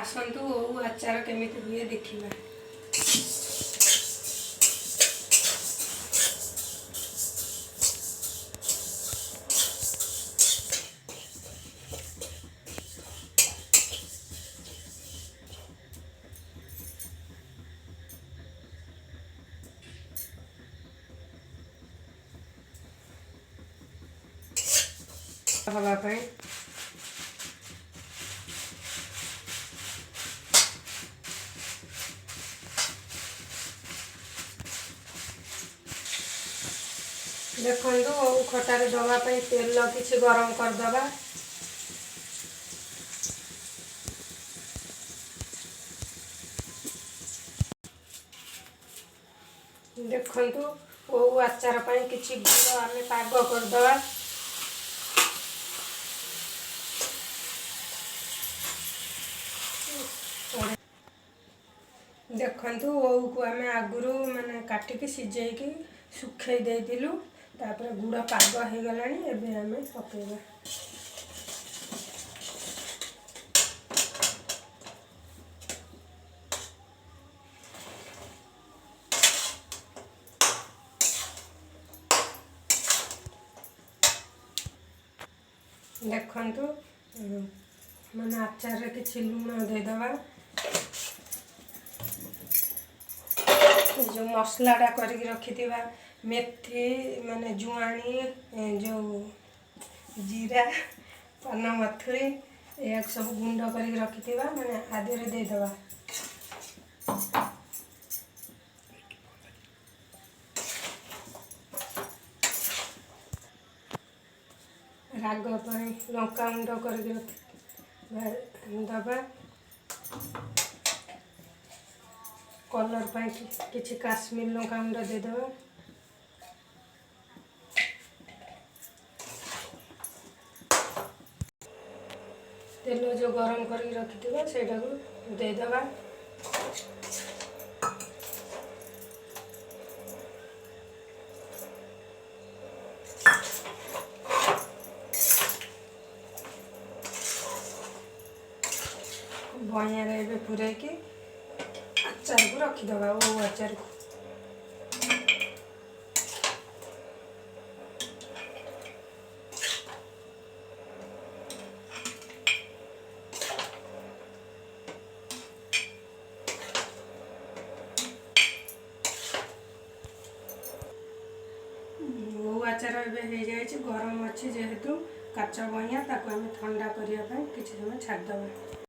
आसतु ओऊ आचार केमिति हुए देखिबा। हवा पाई देखो खटार दवाई तेल किसी गरम करदे। देखु ओऊ आचार पाई किसी गुड़ आम पाग करदे। देखु ओऊ को आम आगुरी माने काटिकी सिझेकी सुखे देलु तापर गुड़ पाग हो गला एबे आम पकेबा। देखु माने आचार किसी लुण देदबा जो मसलाटा करके रखी मेथी माने जुआणी जो जीरा पान मथुरी या सब गुंड करके रखी माने आदि देदबा। राग लंका गुंड करके दबा। कलर पाई किसी काश्मीर लंका गुंड देदबा। तेल जो गरम करके रखी सेटा को देदबा। बइया रे पूरे की आचार को रखीदबा। वो आचार को आचार एवं गरम अच्छी जेहेतु काच बइया ताको आम ठंडा करने किसी समय छाड़दबा।